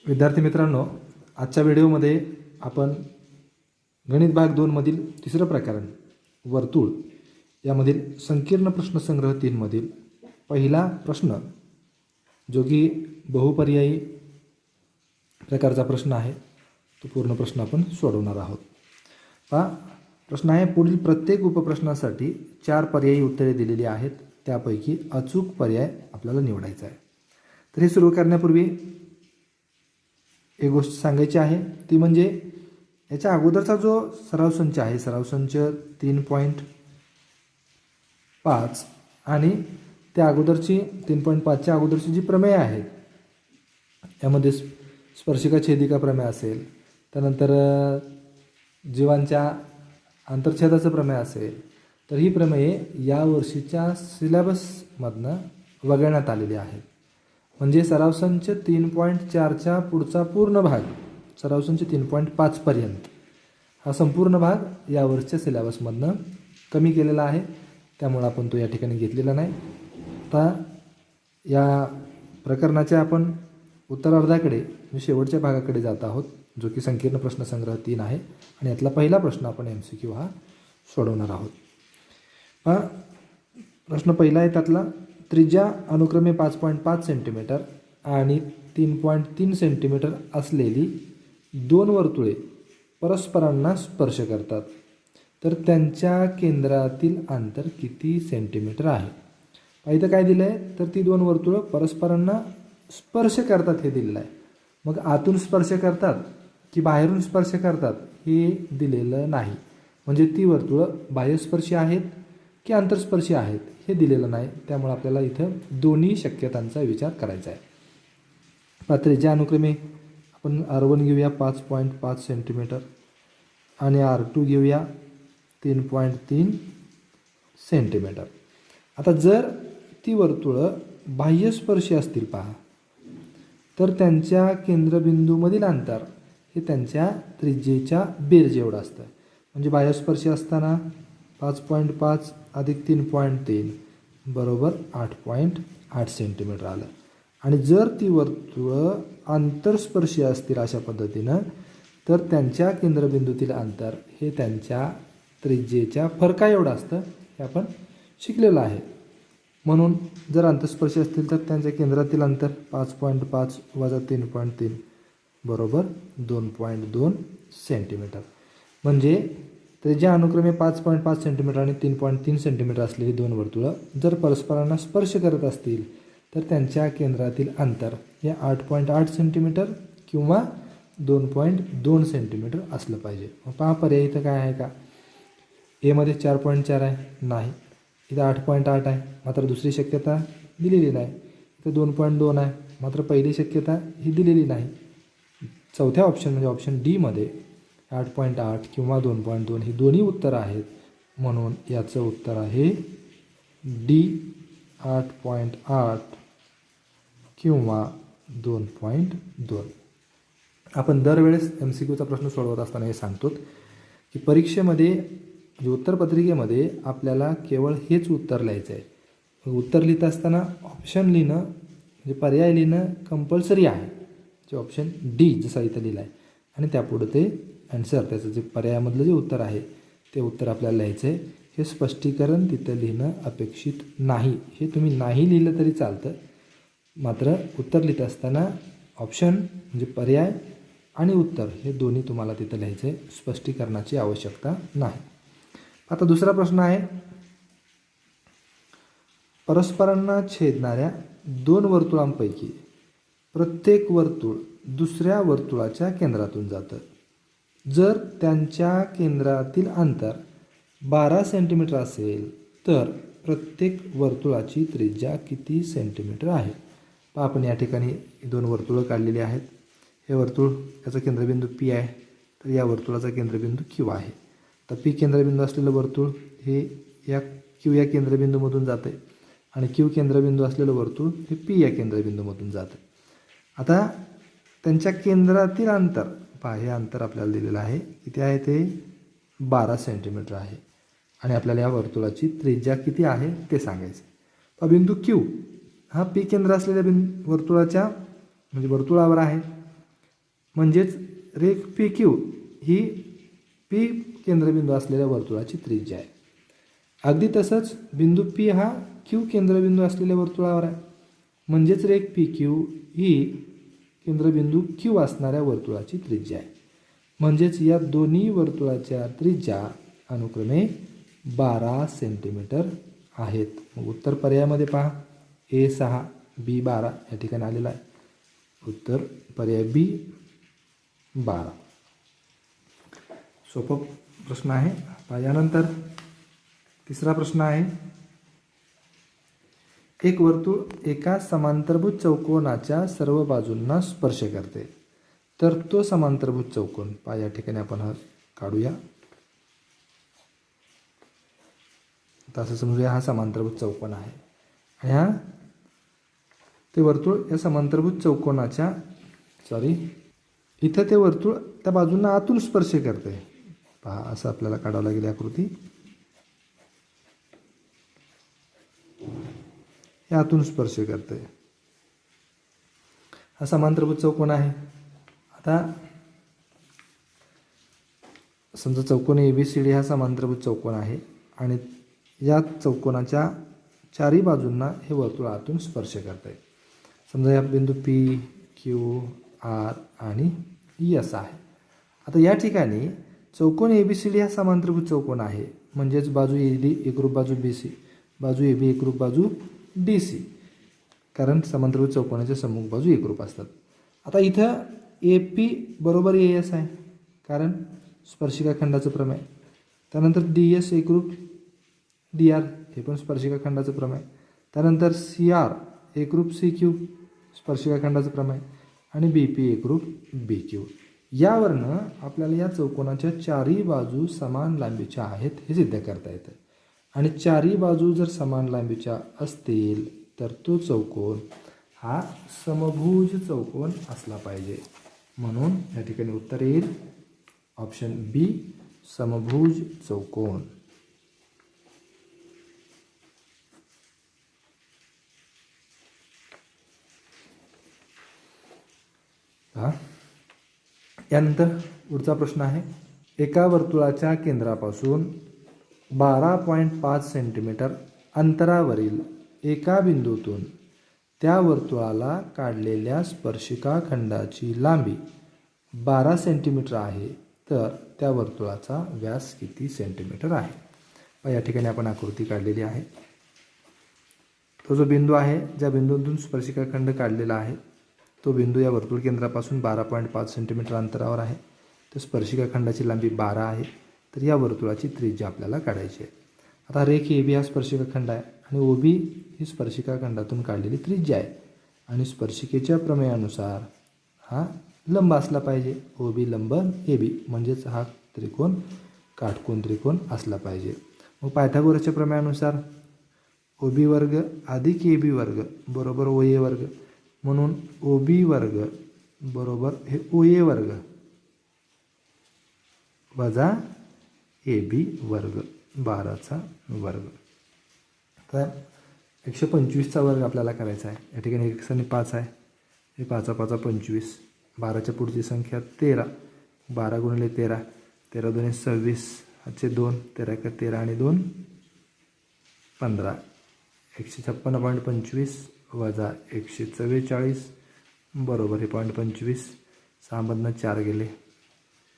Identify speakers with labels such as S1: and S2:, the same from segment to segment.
S1: विद्यार्थी मित्रांनो, आजच्या व्हिडिओमध्ये आपण गणित भाग 2 मधील तिसरं प्रकरण वर्तुळ यामधील संकीर्ण प्रश्नसंग्रह 3 मधील पहिला प्रश्न जो की बहुपर्यायी प्रकारचा प्रश्न आहे तो पूर्ण प्रश्न आपण सोडवणार आहोत। पहा, प्रश्न आहे, पुढील प्रत्येक उपप्रश्नासाठी 4 पर्यायी उत्तरे दिलेली आहेत, त्यापैकी अचूक पर्याय आपल्याला निवडायचा आहे। तर हे सुरू करण्यापूर्वी एक गोष्ट सांगायची आहे, ती म्हणजे याच्या अगोदरचा जो सराव संच आहे, सराव संच 3.5 आणि त्या अगोदरची 3.5च्या अगोदरची जी प्रमेय आहेत यामध्ये स्पर्शिका छेदिका प्रमेय असेल, त्यानंतर जीवांच्या आंतरछेदाचं प्रमेय असेल, तर ही प्रमेये या वर्षीच्या सिलेबसमधनं वगळण्यात आलेली आहेत। म्हणजे सराव संच 3.4च्या पुढचा पूर्ण भाग, सराव संच 3.5 पर्यंत हा संपूर्ण भाग या वर्षीच्या सिलेबसमधनं कमी केलेला आहे, त्यामुळे आपण तो या ठिकाणी घेतलेला नाही। आता या प्रकरणाच्या आपण उत्तरार्धाकडे म्हणजे शेवटच्या भागाकडे जात आहोत, जो की संकीर्ण प्रश्नसंग्रह 3 आहे आणि यातला पहिला प्रश्न आपण MCQ हा सोडवणार आहोत। हा प्रश्न पहिला आहे, त्यातला त्रिज्या अनुक्रमे 5.5 सेंटीमीटर आणि 3.3 सेंटीमीटर असलेली दोन वर्तुळे परस्परांना स्पर्श करतात, तर त्यांच्या केंद्रातील अंतर किती सेंटीमीटर आहे? इथं काय दिलं आहे, तर ती दोन वर्तुळं परस्परांना स्पर्श करतात हे दिलेलं आहे। मग आतून स्पर्श करतात की बाहेरून स्पर्श करतात हे दिलेलं नाही, म्हणजे ती वर्तुळं बाह्यस्पर्शी आहेत की आंतरस्पर्शी आहेत हे दिलेलं नाही, त्यामुळे आपल्याला इथं दोन्ही शक्यतांचा विचार करायचा आहे। त्रिज्या अनुक्रमे आपण R1 घेऊया 5.5 सेंटीमीटर आणि R2 घेऊया 3.3 सेंटीमीटर। आता जर ती वर्तुळं बाह्यस्पर्शी असतील पहा, तर त्यांच्या केंद्रबिंदूमधील अंतर हे त्यांच्या त्रिज्येच्या बेरजे एवढं असतं। म्हणजे बाह्यस्पर्शी असताना 5.5 अधिक 3.3 बरोबर 8.8 सेंटीमीटर आलं। आणि जर ती वर्तुळं आंतरस्पर्शी असतील अशा पद्धतीनं, तर त्यांच्या केंद्रबिंदूतील अंतर हे त्यांच्या त्रिज्येच्या फरका एवढं असतं, हे आपण शिकलेलं आहे। म्हणून जर आंतरस्पर्शी असतील तर त्यांच्या केंद्रातील अंतर 5.5 वजा 3.3 बरोबर 2.2 सेंटीमीटर। म्हणजे त्रिज्या अनुक्रमे 5.5 सेंटीमीटर आणि 3.3 सेंटीमीटर असलेली दोन वर्तुळं जर परस्परांना स्पर्श करत असतील, तर त्यांच्या केंद्रातील अंतर हे 8.8 सेंटीमीटर किंवा 2.2 सेंटीमीटर असलं पाहिजे। मग पहा, पर्याय इथं काय आहे का? एमध्ये 4.4 आहे, नाही। इथं 8.8 आहे, मात्र दुसरी शक्यता दिलेली नाही। इथं 2.2 आहे, मात्र पहिली शक्यता ही दिलेली नाही। चौथ्या ऑप्शन म्हणजे ऑप्शन डी मध्ये 8.8 किंवा 2.2 ही दोन्ही उत्तरं आहेत, म्हणून याचं उत्तर आहे डी 8.8 किंवा 2.2। आपण दरवेळेस MCQचा प्रश्न सोडवत असताना हे सांगतो की परीक्षेमध्ये म्हणजे उत्तरपत्रिकेमध्ये आपल्याला केवळ हेच उत्तर लिहायचं आहे। उत्तर लिहित असताना ऑप्शन लिहिणं म्हणजे पर्याय लिहिणं कंपल्सरी आहे, जे ऑप्शन डी जसा इथं लिहिलं आहे, आणि त्यापुढे ते आन्सर, त्याचं जे पर्यायामधलं जे उत्तर आहे ते उत्तर आपल्याला लिहायचं आहे। हे स्पष्टीकरण तिथं लिहिणं अपेक्षित नाही, हे तुम्ही नाही लिहिलं तरी चालतं, मात्र उत्तर लिहित असताना ऑप्शन म्हणजे पर्याय आणि उत्तर हे दोन्ही तुम्हाला तिथं लिहायचं आहे, स्पष्टीकरणाची आवश्यकता नाही। आता दुसरा प्रश्न आहे, परस्परांना छेदणाऱ्या दोन वर्तुळांपैकी प्रत्येक वर्तुळ दुसऱ्या वर्तुळाच्या केंद्रातून जातं, जर त्यांच्या केंद्रातील अंतर 12 सेंटीमीटर असेल तर प्रत्येक वर्तुळाची त्रिज्या किती सेंटीमीटर आहे? पहा, आपण या ठिकाणी दोन वर्तुळं काढलेली आहेत। हे वर्तुळ याचा केंद्रबिंदू P आहे, तर या वर्तुळाचा केंद्रबिंदू Q आहे। तर P केंद्रबिंदू असलेलं वर्तुळ हे या Q या केंद्रबिंदूमधून जातं आहे आणि Q केंद्रबिंदू असलेलं वर्तुळ हे P या केंद्रबिंदूमधून जातं। आता त्यांच्या केंद्रातील अंतर पहा, हे अंतर आपल्याला दिलेलं आहे, किती आहे ते 12 सेंटीमीटर आहे, आणि आपल्याला या वर्तुळाची त्रिज्या किती आहे ते सांगायचं। तर बिंदू Q हा P केंद्र असलेल्या वर्तुळाच्या म्हणजे वर्तुळावर आहे, म्हणजेच रेख पी क्यू ही पी केंद्रबिंदू असलेल्या वर्तुळाची त्रिज्या आहे. अगदी तसंच बिंदू पी हा क्यू केंद्रबिंदू असलेल्या वर्तुळावर आहे, म्हणजेच रेख पी क्यू ही केंद्रबिंदू क्यू असणाऱ्या वर्तुळाची त्रिज्या आहे. म्हणजेच या दोन्ही वर्तुळाच्या त्रिज्या अनुक्रमे 12 सेंटीमीटर आहेत. मग उत्तर पर्यायामध्ये पहा, A6 B12 या ठिकाणी आलेलं आहे. उत्तर पर्याय बी 12. सोपा प्रश्न आहे. यानंतर तिसरा प्रश्न आहे, एक वर्तुळ एका समांतरभुज चौकोनाच्या सर्व बाजूंना स्पर्श करते, तर तो समांतरभुज चौकोन या ठिकाणी आपण हा काढूया. तर असं समजूया हा समांतरभुज चौकोन आहे आणि ते वर्तुळ या समांतरभुज चौकोनाच्या इथं ते वर्तुळ त्या बाजूंना आतून स्पर्श करते. पहा, असं आपल्याला काढावं लागेल आकृती. हे आतून स्पर्श करते. हा समांतरभुज चौकोन आहे. आता समजा चौकोन ABCD हा समांतरभुज चौकोन आहे आणि या चौकोनाच्या चारही बाजूंना हे वर्तुळ आतून स्पर्श करते. समजा या बिंदू P, Q, R आणि S आहे. आता या ठिकाणी चौकोन ABCD हा समांतरभुज चौकोन आहे, म्हणजेच बाजू AD एकरूप बाजू BC, बाजू AB एकरूप बाजू DC, कारण समांतरभुज चौकोनाच्या सम्मुख बाजू एकरूप असतात. आता इथं AP बरोबर AS आहे, कारण स्पर्शिका खंडाचं प्रमेय. त्यानंतर DS एकरूप DR हे पण स्पर्शिका खंडाचं प्रमेय. त्यानंतर CR एकरूप CQ स्पर्शिका खंडाचं प्रमेय आणि BP एकरूप BQ. यावरनं आपल्याला या चौकोनाच्या चारही बाजू समान लांबीच्या आहेत हे सिद्ध करता येतं. आणि चारही बाजू जर समान लांबीच्या असतील तर तो चौकोन हा समभुज चौकोन असला पाहिजे. म्हणून या ठिकाणी उत्तर येईल ऑप्शन बी, समभुज चौकोन. यानंतर पुढचा प्रश्न आहे, एका वर्तुळाच्या केंद्रापासून 12.5 सेंटीमीटर अंतरावरील एका बिंदूतून त्या वर्तुळाला काढलेल्या स्पर्शिका खंडाची लांबी 12 सेंटीमीटर आहे, तर त्या वर्तुळाचा व्यास किती सेंटीमीटर आहे. या ठिकाणी आपण आकृती काढलेली आहे. तो जो बिंदू आहे, ज्या बिंदूतून स्पर्शिका खंड काढलेला आहे, तो बिंदू या वर्तुळ केंद्रापासून 12.5 सेंटीमीटर अंतरावर आहे. तर स्पर्शिका खंडाची लांबी 12 आहे, तर या वर्तुळाची त्रिज्या आपल्याला काढायची आहे. आता रेख AB हा स्पर्शिका खंड आहे आणि OB ही स्पर्शिका खंडातून काढलेली त्रिज्या आहे आणि स्पर्शिकेच्या प्रमेयानुसार हा लंब असला पाहिजे. OB लंब AB, म्हणजेच हा त्रिकोण काटकोन त्रिकोण असला पाहिजे. मग पायथागोरसच्या प्रमेयानुसार OB वर्ग अधिक AB वर्ग बरोबर OA वर्ग, म्हणून OB वर्ग बरोबर हे OA वर्ग वजा AB वर्ग 12चा वर्ग. तर 125चा वर्ग आपल्याला करायचा आहे. या ठिकाणी 1 आणि 5 आहे, हे 5 5 25, 12च्या पुढची संख्या 13, 12 गुणिले 13, 13 2 26, हाचे 2, 13 1 13 आणि 2 15, 156.25 वजा 144 बरोबर हे 0.25, 6मधनं 4 गेले,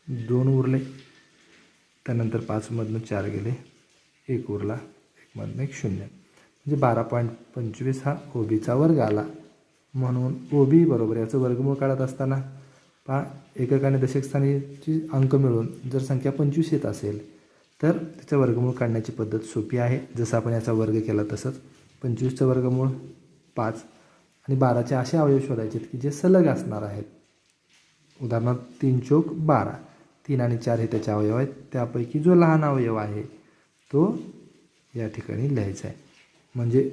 S1: 2 उरले, त्यानंतर 5मधनं 4 गेले, 1 उरला, 1मधनं 1 0, म्हणजे 12.25 हा OBचा वर्ग आला. म्हणून OB बरोबर याचं वर्गमूळ काढत असताना पहा, एकक आणि दशक स्थानीची अंक मिळून जर संख्या 25 येत असेल तर त्याचं वर्गमूळ काढण्याची पद्धत सोपी आहे. जसं आपण याचा वर्ग केला तसंच 25चं वर्गमूळ 5 आणि 12चे असे अवयव शोधायचे की जे सलग असणार आहेत. उदाहरणार्थ 3 चौक 12, 3 आणि 4 हे त्याचे अवयव आहेत. त्यापैकी जो लहान अवयव आहे तो या ठिकाणी लिहायचा आहे. म्हणजे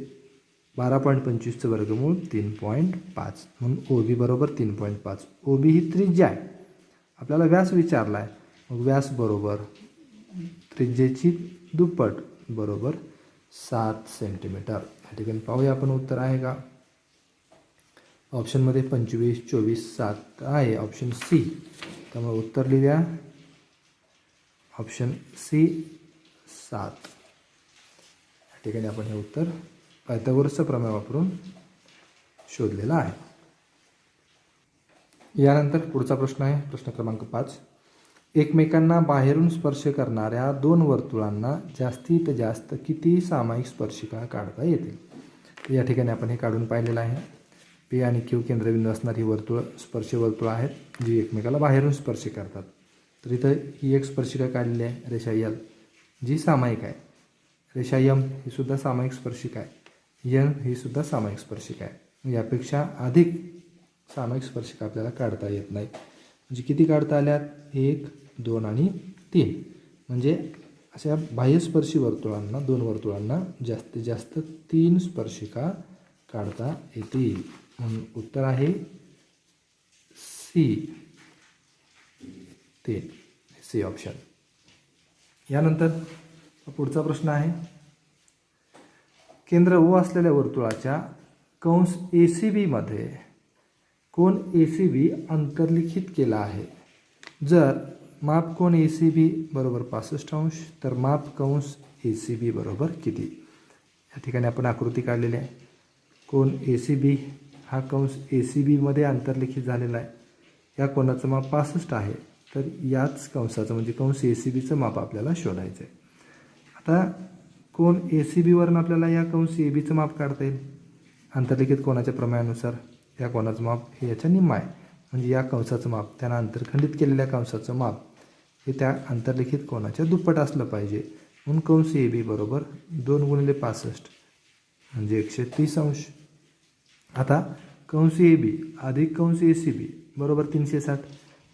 S1: 12.25चं वर्गमूळ 3.5, म्हणून OB बरोबर 3.5. OB ही त्रिज्या आहे. आपल्याला व्यास विचारला आहे, मग व्यास बरोबर त्रिज्येची दुप्पट बरोबर 7 सेंटीमीटर. या ठिकाणी पाहूया आपण उत्तर आहे का. ऑप्शनमध्ये 25, 24, 7 आहे ऑप्शन सी. त्यामुळे उत्तर लिहूया ऑप्शन सी 7. या ठिकाणी आपण हे उत्तर पायथागोरसचा प्रमेय वापरून शोधलेलं आहे. यानंतर पुढचा प्रश्न आहे प्रश्न क्रमांक 5. एकमेकांना बाहेरून स्पर्श करणाऱ्या दोन वर्तुळांना जास्तीत जास्त किती सामायिक स्पर्शिका काढता येतील. तर या ठिकाणी आपण हे काढून पाहिलेलं आहे. पी आणि क्यू केंद्रबिंदू असणारी वर्तुळ स्पर्श वर्तुळ आहेत जी एकमेकाला बाहेरून स्पर्श करतात. तर इथं ही एक स्पर्शिका काढलेली आहे रेषा एल जी सामायिक आहे. रेषा यम ही सुद्धा सामायिक स्पर्शिका आहे. यन ही सुद्धा सामायिक स्पर्शिका आहे. यापेक्षा अधिक सामायिक स्पर्शिका आपल्याला काढता येत नाही. म्हणजे किती काढता आल्यात 1, 2 आणि 3. म्हणजे अशा बाह्यस्पर्शी वर्तुळांना दोन वर्तुळांना जास्तीत जास्त 3 स्पर्शिका काढता येतील. म्हणून उत्तर आहे सी 3 सी ऑप्शन. यानंतर पुढचा प्रश्न आहे केंद्र ओ असलेल्या वर्तुळाच्या कंस ACB मध्ये कोन ACB अंतर्लिखित केला आहे. जर माप कोन ACB बरोबर 65 अंश तर माप कंस ACB बरोबर किती. या ठिकाणी आपण आकृती काढलेली आहे. कोन ACB हा कंस ACB मध्ये अंतर्लिखित झालेला आहे. या कोनाचं माप 65 आहे. तर याच कंसाचं म्हणजे कंस ACBचं माप आपल्याला शोधायचं आहे. आता कोन ACB वरून आपल्याला या कंस ABचं माप काढता येईल. अंतर्लिखित कोनाच्या प्रमेयानुसार या कोनाचं माप हे याच्या निम्म आहे. म्हणजे या कंसाचं माप त्यानं अंतर्खंडित केलेल्या कंसाचं माप हे त्या अंतर्लिखित कोनाच्या दुप्पट असलं पाहिजे. म्हणून कंस AB बरोबर 2 × 65 म्हणजे 130 अंश. आता कंस AB अधिक कंस ACB बरोबर 360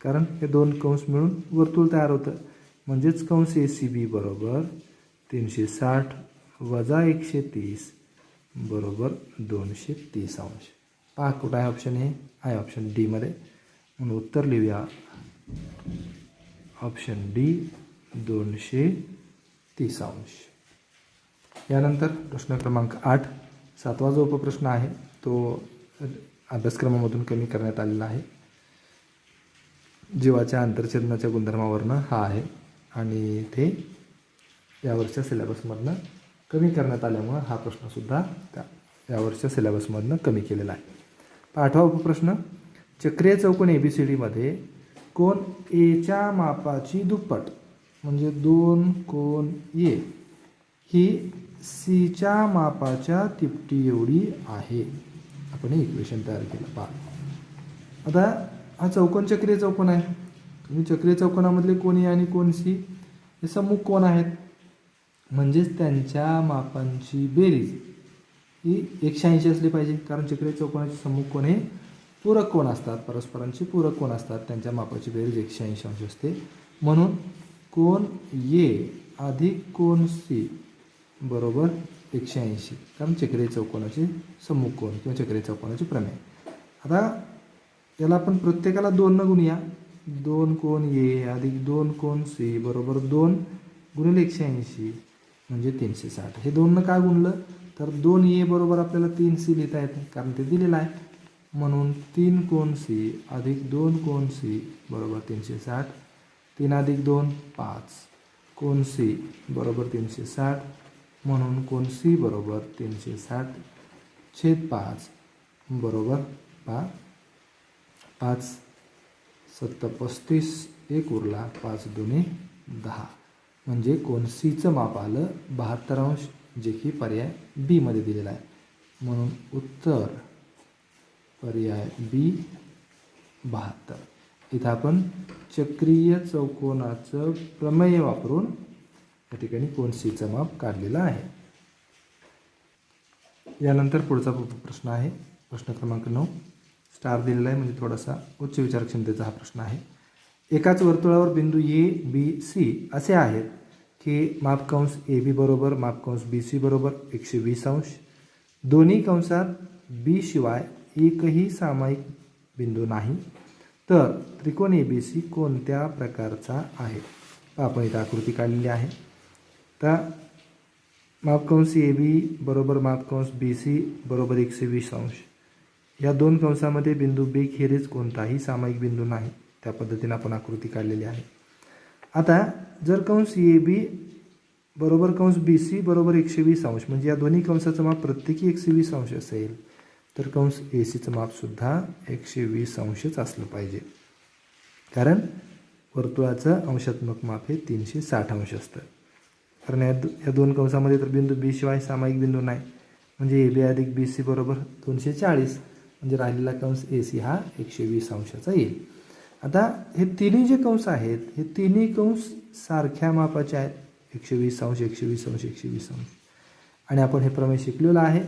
S1: कारण हे दोन कंस मिळून वर्तुळ तयार होतं. म्हणजेच कंस ACB बरोबर 360 वजा 130 बरोबर 230 अंश. पहा कुठं आहे ऑप्शन हे आहे ऑप्शन डी मध्ये. म्हणून उत्तर लिहूया ऑप्शन डी 230 अंश. यानंतर प्रश्न क्रमांक 8 7वा जो उपप्रश्न आहे तो अभ्यासक्रमामधून कमी करण्यात आलेला आहे. जीवाच्या आंतरछेदनाच्या गुणधर्मावरनं हा आहे आणि ते यावरच्या सिलेबसमधनं कमी करण्यात आल्यामुळं हा प्रश्नसुद्धा त्या यावरच्या सिलेबसमधनं कमी केलेला आहे. 8वा उपप्रश्न चक्रीय चौकोन ABCD मध्ये कोन Aच्या मापाची दुप्पट म्हणजे 2 कोन A ही Cच्या मापाच्या तिपटी एवढी आहे. आपण हे इक्वेशन तयार केलं. पहा आता हा चौकोन चक्रीय चौकोन आहे. तुम्ही चक्रीय चौकोनामधले कोन A आणि कोन C हे सम्मुख कोन आहेत. म्हणजेच त्यांच्या मापांची बेरीज ही 180 असली पाहिजे. कारण चक्रीय चौकोनाचे सम्मुख कोन हे पूरक कोन असतात. परस्परांची पूरक कोन असतात. त्यांच्या मापाची बेरीज 180 अंश असते. म्हणून कोन A अधिक कोन C बरोबर 180 कारण चक्रीय चौकोनाचे सम्मुख कोन किंवा चक्रीय चौकोनाचे प्रमेय. आता याला आपण प्रत्येकाला 2 न गुणूया. 2 कोन A अधिक 2 कोन C बरोबर 2 × 180 म्हणजे 360. हे 2 न का गुणलं तर 2A बरोबर आपल्याला 3C लिहिता येते कारण ते दिलेलं आहे. म्हणून 3 कोन C अधिक 2 कोन C बरोबर 360. 3 अधिक 2 5 कोन C बरोबर 360 म्हणून कोन C बरोबर 360/5 बरोबर 5 7 35 1 उरला 5 2 10 म्हणजे कोन Cचं माप आलं 72 अंश जे की पर्याय बी मध्ये दिलेला आहे. म्हणून उत्तर पर्याय बी 72. इथं आपण चक्रीय चौकोनाचं प्रमेय वापरून या ठिकाणी कोन Cचं माप काढलेलं आहे. यानंतर पुढचा प्रश्न आहे प्रश्न क्रमांक 9 स्टार दिलेला आहे म्हणजे थोडासा उच्च विचारक्षमतेचा हा प्रश्न आहे. एकाच वर्तुळावर बिंदू ABC असे आहेत की माप कंस AB बरोबर माप कंस BC बरोबर 120 अंश. दोन्ही कंसात B शिवाय एकही सामायिक बिंदू नाही. तर त्रिकोण ABC कोणत्या प्रकारचा आहे. आपण इथं आकृती काढलेली आहे. तर माप कंस AB बरोबर माप कंस BC बरोबर 120 अंश या दोन कंसामध्ये बिंदू बी खेरीज कोणताही सामायिक बिंदू नाही. त्या पद्धतीने आपण आकृती काढलेली आहे. आता जर कंस ए बी बरोबर कंस बी सी बरोबर 120 अंश म्हणजे या दोन्ही कंसाचं माप प्रत्येकी 120 अंश असेल तर कंस ए सीचं मापसुद्धा 120 अंशच असलं पाहिजे. कारण वर्तुळाचं अंशात्मक माप हे 360 अंश असतं. कारण या दोन कंसामध्ये तर बिंदू बी शिवाय सामायिक बिंदू नाही. म्हणजे ए बी अधिक बी सी बरोबर 240 म्हणजे राहिलेला कंस ए सी हा 120 अंशाचा येईल. आता हे तिन्ही जे कंस आहेत हे तिन्ही कंस सारख्या मापाचे आहेत. 120 अंश 120 अंश 120 अंश. आणि आपण हे प्रमेय शिकलेलं आहे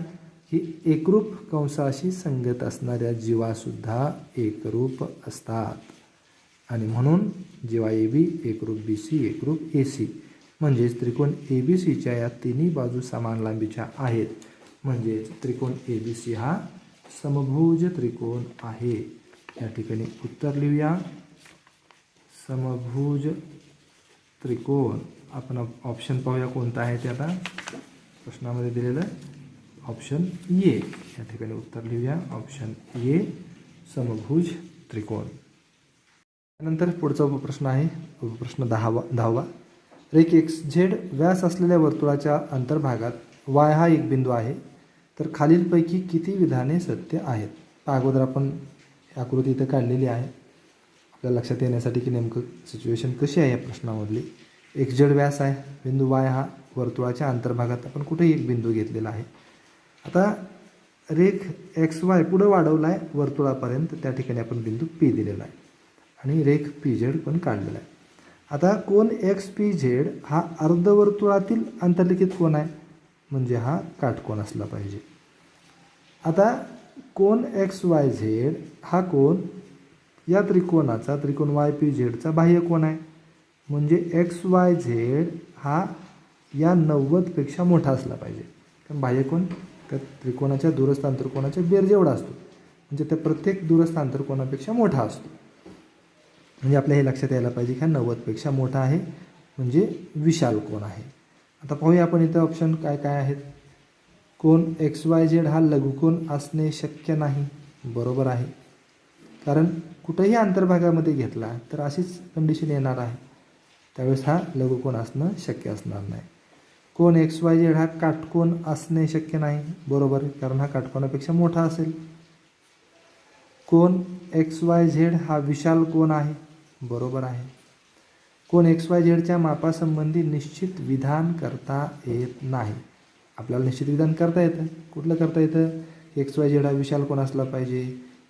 S1: की एकरूप कंसाशी संगत असणाऱ्या जीवासुद्धा एकरूप असतात. आणि म्हणून जीवा ए बी एकरूप बी सी एकरूप ए सी म्हणजेच त्रिकोण ए बी सीच्या या तिन्ही बाजू समान लांबीच्या आहेत. म्हणजेच त्रिकोण ए बी सी हा समभुज त्रिकोण आहे. या ठिकाणी उत्तर लिहूया समभुज त्रिकोण. आपण ऑप्शन पाहूया कोणता आहे ते. आता प्रश्नामध्ये दिलेलं ऑप्शन ए. या ठिकाणी उत्तर लिहूया ऑप्शन ए समभुज त्रिकोण. त्यानंतर पुढचा उपप्रश्न आहे उपप्रश्न 10वा. रेख एक्स झेड व्यास असलेल्या वर्तुळाच्या अंतर्भागात वाय हा एक बिंदू आहे तर खालीलपैकी किती विधाने सत्य आहेत. अगोदर आपण आकृती इथं काढलेली आहे आपल्या लक्षात येण्यासाठी की नेमकं सिच्युएशन कशी आहे या प्रश्नामधली. एक्स झेड व्यास आहे, बिंदू वाय हा वर्तुळाच्या अंतर्भागात आपण कुठेही एक बिंदू घेतलेला आहे. आता रेख एक्स वाय पुढं वाढवला आहे वर्तुळापर्यंत, त्या ठिकाणी आपण बिंदू पी दिलेला आहे आणि रेख पी झेड पण काढलेला आहे. आता कोन एक्स पी झेड हा अर्धवर्तुळातील अंतर्लिखित कोन आहे म्हणजे हा काटकोन असला पाहिजे. आता कोन एक्स वाय झेड हा कोन या त्रिकोणाचा त्रिकोण वाय पी झेडचा बाह्य कोन आहे. म्हणजे एक्स वाय झेड हा या 90पेक्षा मोठा असला पाहिजे. कारण बाह्य कोन त्या त्रिकोणाच्या दूरस्थ आंतरकोनाच्या बेर जेवढा असतो म्हणजे त्या प्रत्येक दूरस्थ आंतरकोनापेक्षा मोठा असतो. म्हणजे आपल्या हे लक्षात यायला पाहिजे की हा 90पेक्षा मोठा आहे म्हणजे विशाल कोन आहे. आता पाहूया आपण इथं ऑप्शन काय काय आहेत. कोन एक्स वाय झेड हा लघुकोन असणे शक्य नाही. बरोबर आहे. कारण कुठेही अंतर्भागामध्ये घेतला तर अशीच कंडिशन येणार आहे. त्यावेळेस हा लघुकोन असणं शक्य असणार नाही. कोन एक्स वाय झेड हा काटकोन असणे शक्य नाही. बरोबर, कारण हा काटकोनापेक्षा मोठा असेल. कोन एक्स वाय झेड हा विशाल कोन आहे. बरोबर आहे. कोन एक्स वाय झेडच्या मापासंबंधी निश्चित विधान करता येत नाही. आपल्याला निश्चित विधान करता येतं. कुठलं करता येतं. एक्स वाय झेड हा विशाल कोन असला पाहिजे,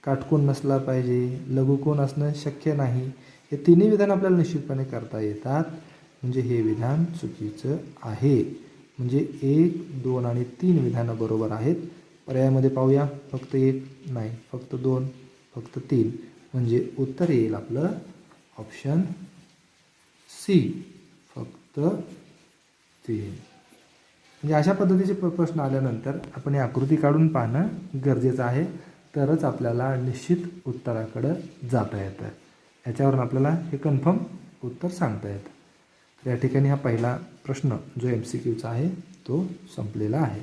S1: काटकोन नसला पाहिजे, लघुकोन असणं शक्य नाही. हे तिन्ही विधान आपल्याला निश्चितपणे करता येतात. म्हणजे हे विधान चुकीचं आहे. म्हणजे 1, 2 आणि 3 विधानं बरोबर आहेत. पर्यायामध्ये पाहूया फक्त 1 नाही, फक्त 2, फक्त 3 म्हणजे उत्तर येईल आपलं ऑप्शन सी फक्त 3. म्हणजे अशा पद्धतीचे प्रश्न आल्यानंतर आपण ही आकृती काढून पाहणं गरजेचं आहे. तरच आपल्याला निश्चित उत्तराकडं जाता येतं. याच्यावरून आपल्याला हे कन्फर्म उत्तर सांगता येतं. तर या ठिकाणी हा पहिला प्रश्न जो MCQचा आहे तो संपलेला आहे.